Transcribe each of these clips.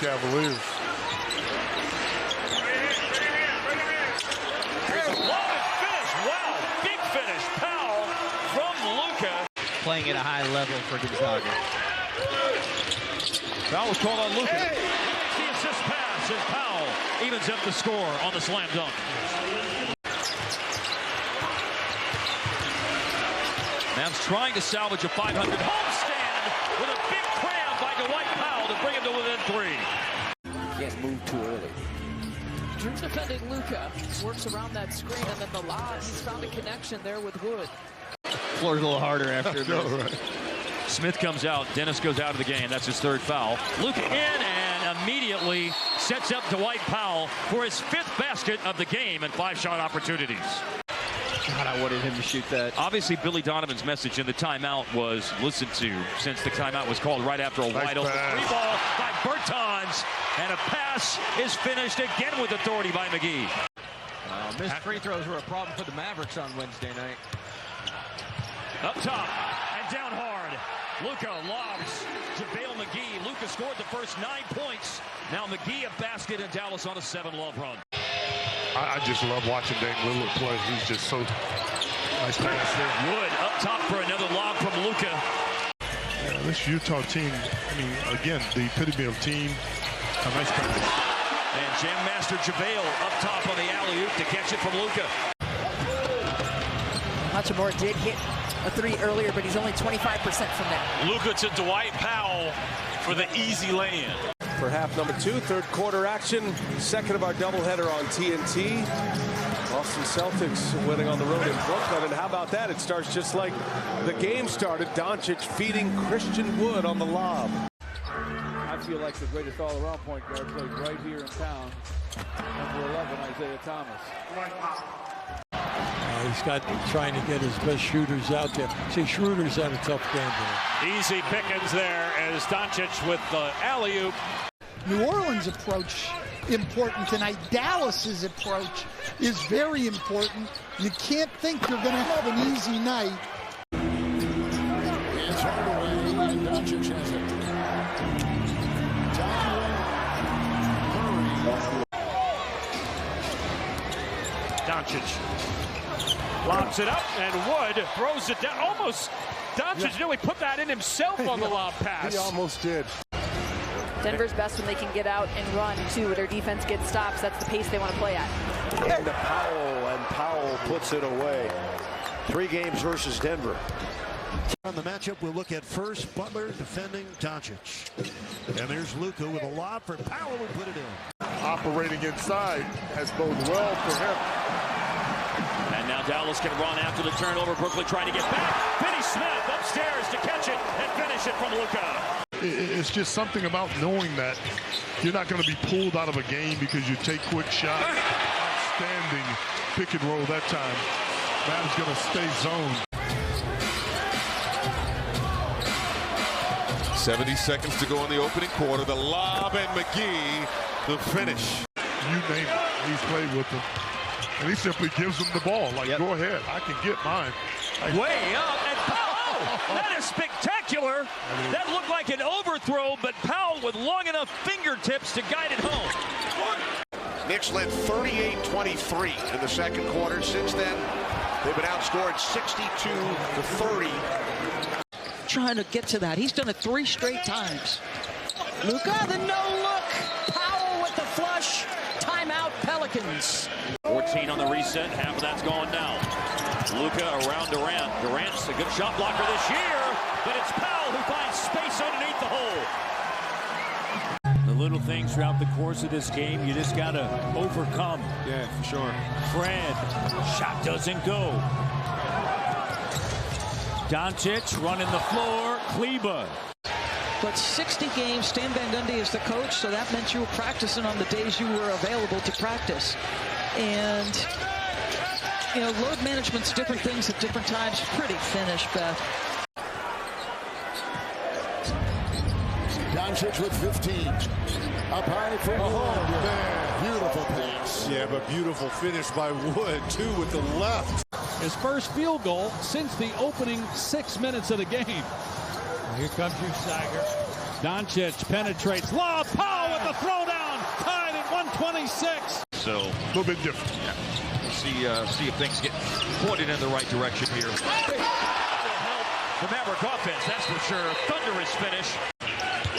Cavaliers. Here's a long finish. Wow, big finish. Powell from Luka. Playing at a high level for Gonzaga. Foul was called on Luka. Hey. The assist pass, and Powell evens up the score on the slam dunk. Mavs trying to salvage a 500 homestand with a big cram by Dwight Powell to bring him to within 3. Can't move too early. Drew defending Luka. Works around that screen, and then the lob. He's found a connection there with Wood. Floor's a little harder after this. Right. Smith comes out. Dennis goes out of the game. That's his 3rd foul. Luka in and immediately sets up Dwight Powell for his 5th basket of the game and 5 shot opportunities. God, I wanted him to shoot that. Obviously, Billy Donovan's message in the timeout was listened to, since the timeout was called right after a wide open 3-ball by Bertans, and a pass is finished again with authority by McGee. Missed free throws were a problem for the Mavericks on Wednesday night. Up top and down hard. Luka lobs JaVale McGee. Luka scored the first 9 points. Now McGee a basket, and Dallas on a 7-love run. I just love watching Dame Lillard play. He's just so nice pass there. Wood up top for another lob from Luka. Yeah, this Utah team, I mean, again, the epitome of team. A nice pass. And Jam Master JaVale up top on the alley-oop to catch it from Luka. Hachimura did hit a 3 earlier, but he's only 25% from that. Luka to Dwight Powell for the easy lay-in. For half number 2, 3rd quarter action. 2nd of our doubleheader on TNT. Boston Celtics winning on the road in Brooklyn. And how about that? It starts just like the game started. Doncic feeding Christian Wood on the lob. I feel like the greatest all-around point guard plays right here in town. Number 11, Isaiah Thomas. He's got trying to get his best shooters out there. See, Schroeder's had a tough game there. Easy pickings there as Doncic with the alley-oop. New Orleans' approach important tonight. Dallas's approach is very important. You can't think you're going to have an easy night. It's Hardaway, and Doncic has it. Doncic lobs it up, and Wood throws it down. Almost, Doncic nearly put that in himself on the lob pass. He almost did. Denver's best when they can get out and run, too. Their defense gets stops. That's the pace they want to play at. And to Powell, and Powell puts it away. 3 games versus Denver. On the matchup, we'll look at first Butler defending Doncic. And there's Luka with a lob for Powell, who put it in. Operating inside has boded well for him. And now Dallas can run after the turnover. Brooklyn trying to get back. Finney Smith upstairs to catch it and finish it from Luka. It's just something about knowing that you're not going to be pulled out of a game because you take quick shots. Outstanding pick and roll that time. That is going to stay zoned. 70 seconds to go in the opening quarter. The lob, and McGee, the finish. You name it. He's played with them. And he simply gives them the ball. Like, go ahead. I can get mine. Way up, and Powell! That is spectacular. That looked like an overthrow, but Powell with long enough fingertips to guide it home. Knicks led 38-23 in the 2nd quarter. Since then, they've been outscored 62-30. Trying to get to that. He's done it 3 straight times. Luka, the no-look. Powell with the flush. Timeout, Pelicans. 14 on the reset. Half of that's gone now. Luka around Durant. Durant's a good shot blocker this year, but it's Powell who finds space underneath the hole. The little things throughout the course of this game, you just got to overcome. Yeah, for sure. Fred, shot doesn't go. Doncic running the floor. Kleba. But 60 games, Stan Van Gundy is the coach, so that meant you were practicing on the days you were available to practice. And, you know, load management's different things at different times. Pretty finish, Beth. Doncic with 15. Up high for Wood. Beautiful pass. Yeah, but beautiful finish by Wood, too, with the left. His first field goal since the opening 6 minutes of the game. Here comes your Sager. Doncic penetrates. Lob. Powell with the throwdown, tied at 126. So a little bit different. Yeah. We'll see if things get pointed in the right direction here. The Maverick offense, that's for sure. Thunderous finish.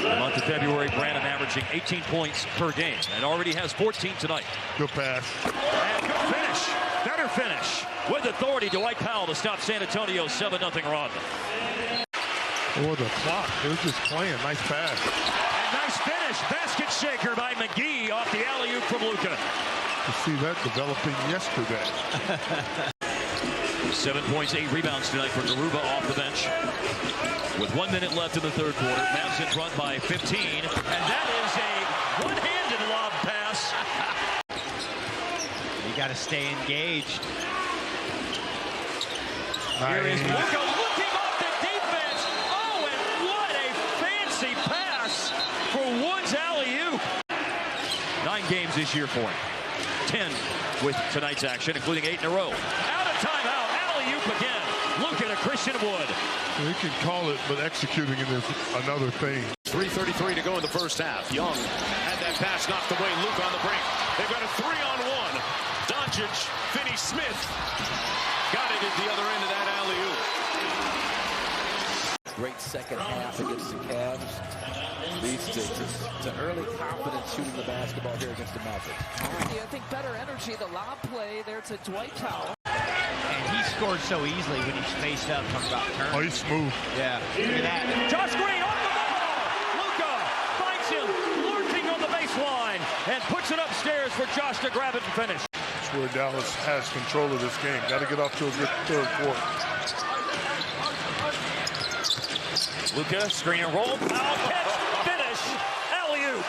The month of February, Brandon averaging 18 points per game and already has 14 tonight. Good pass. And good finish. Better finish. With authority, Dwight Powell to stop San Antonio's 7-0 run. Oh, the clock. They were just playing. Nice pass. And nice finish. Basket shaker by McGee off the alley-oop from Luka. You see that developing yesterday. 7 points, 8 rebounds tonight for Garuba off the bench. With 1 minute left in the third quarter, Mavs in front by 15, and that is a one-handed lob pass. You got to stay engaged. Here is Luka looking off the defense. Oh, and what a fancy pass for Woods alley-oop. 9 games this year for him. 10 with tonight's action, including 8 in a row. Out of timeout, alley-oop again. Luka to Christian Wood. He can call it, but executing it is another thing. 3:33 to go in the first half. Young had that pass knocked away. Luka on the break. They've got a 3-on-1. Doncic, Finney-Smith got it at the other end of that alley-oop. Great second half against the Cavs. Leads to early confidence shooting the basketball here against the Mavericks. Yeah, I think better energy. The lob play there to Dwight Powell. And he scored so easily when he's faced up. Talk about turn. Oh, he's smooth. Yeah, look at that. Josh Green off the ball. Luka finds him lurking on the baseline and puts it upstairs for Josh to grab it and finish. That's where Dallas has control of this game. Got to get off to a good third quarter. Luka, screen and roll, foul catch, finish, alley-oop.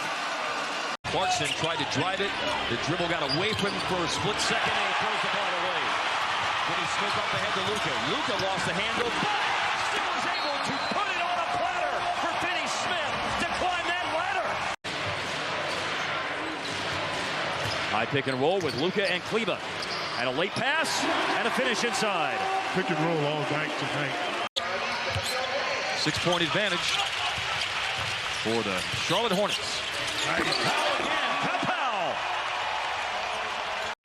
Clarkson tried to drive it. The dribble got away from him for a split second, and he throws the ball away. Then he snuck up ahead to Luka. Luka lost the handle, but still was able to put it on a platter for Finney-Smith to climb that ladder. High pick and roll with Luka and Kleba. And a late pass, and a finish inside. Pick and roll all night tonight. 6-point advantage for the Charlotte Hornets. Powell again, Powell.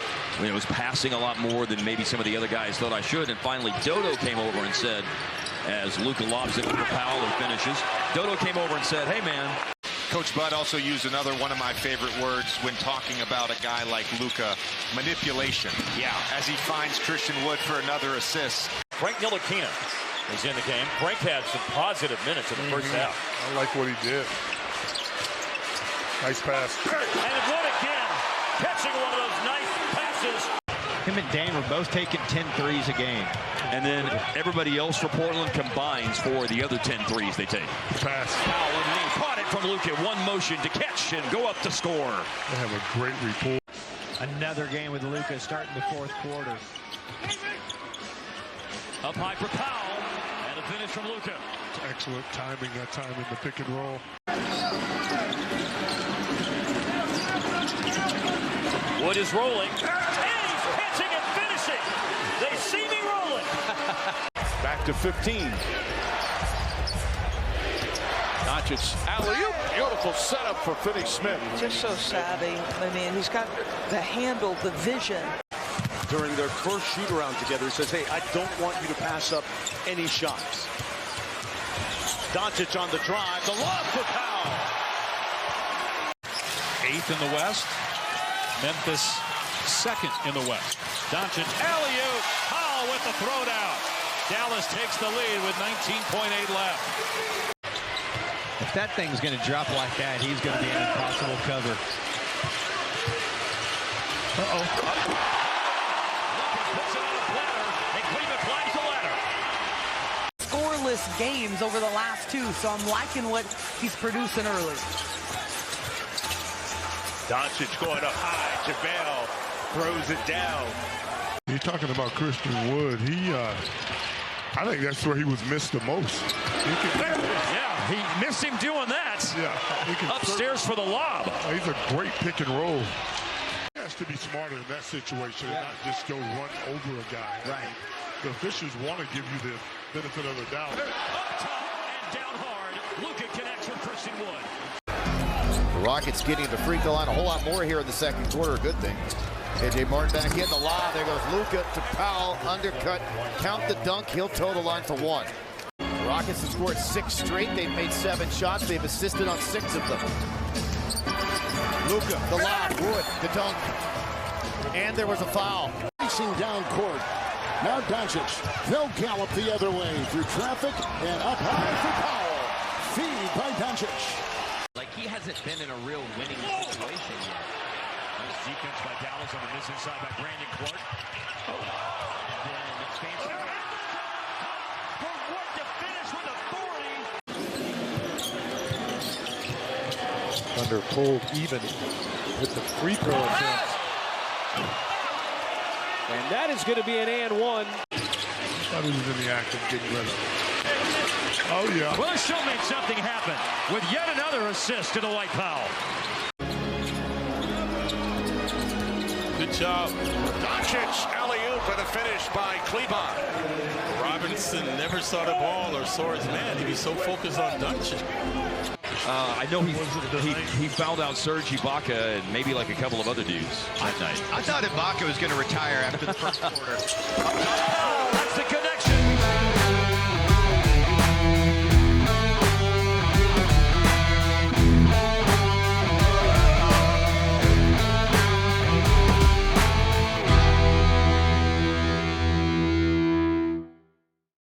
I mean, it was passing a lot more than maybe some of the other guys thought I should, and finally Dodo came over and said, as Luka lobs it for Powell and finishes, Dodo came over and said, hey man. Coach Bud also used another one of my favorite words when talking about a guy like Luka, manipulation. Yeah. As he finds Christian Wood for another assist. Frank Ntilikina is in the game. Frank had some positive minutes in the first half. I like what he did. Nice pass. And Wood again, catching one of those nice passes. Him and Dame are both taking 10 threes a game. And then everybody else for Portland combines for the other 10 threes they take. Pass. Powell and he caught it from Luka. One motion to catch and go up to score. They have a great report. Another game with Luka starting the fourth quarter. Up high for Powell, and a finish from Luka. Excellent timing that time in the pick and roll. Wood is rolling, and he's catching and finishing. They see me rolling. Back to 15. Doncic, alley-oop. Beautiful setup for Finney-Smith. Just so savvy. I mean, he's got the handle, the vision. During their first shoot-around together, he says, hey, I don't want you to pass up any shots. Doncic on the drive. The lob for Powell. 8th in the West. Memphis 2nd in the West. Doncic, alley-oop. Powell with the throwdown. Dallas takes the lead with 19.8 left. If that thing's going to drop like that, he's going to be an impossible cover. Scoreless games over the last 2, so I'm liking what he's producing early. Doncic going up high. JaVale throws it down. You're talking about Christian Wood. I think that's where he was missed the most. Yeah, he missed him doing that. Yeah, upstairs for the lob. He's a great pick and roll. He has to be smarter in that situation and not just go run over a guy. Right. The officials want to give you the benefit of the doubt. Up top and down hard. Luka connects with Christian Wood. Rockets getting the free throw line a whole lot more here in the second quarter. A good thing. A.J. Martin back in the lob. There goes Luka to Powell. Undercut. Count the dunk. He'll toe the line for one. The Rockets have scored 6 straight. They've made 7 shots. They've assisted on 6 of them. Luka, the lob. Wood, the dunk. And there was a foul. Racing down court. Now Doncic. They'll gallop the other way through traffic and up high for Powell. Feed by Doncic. Like he hasn't been in a real winning situation yet. Nice defense by Dallas on the missing side by Brandon Clark. And then expansion. For Wood to finish with authority. Thunder pulled even with the free throw attempt. And that is going to be an and one. I thought he was in the act of getting rid of it. Oh, yeah. Well, this show made something happen with yet another assist to the White Powell. Good job. Doncic, alley-oop, and a finish by Kleber. Robinson never saw the ball or saw his man. He was so focused on Doncic. I know he fouled out Serge Ibaka and maybe like a couple of other dudes that night. I thought Ibaka was going to retire after the first quarter.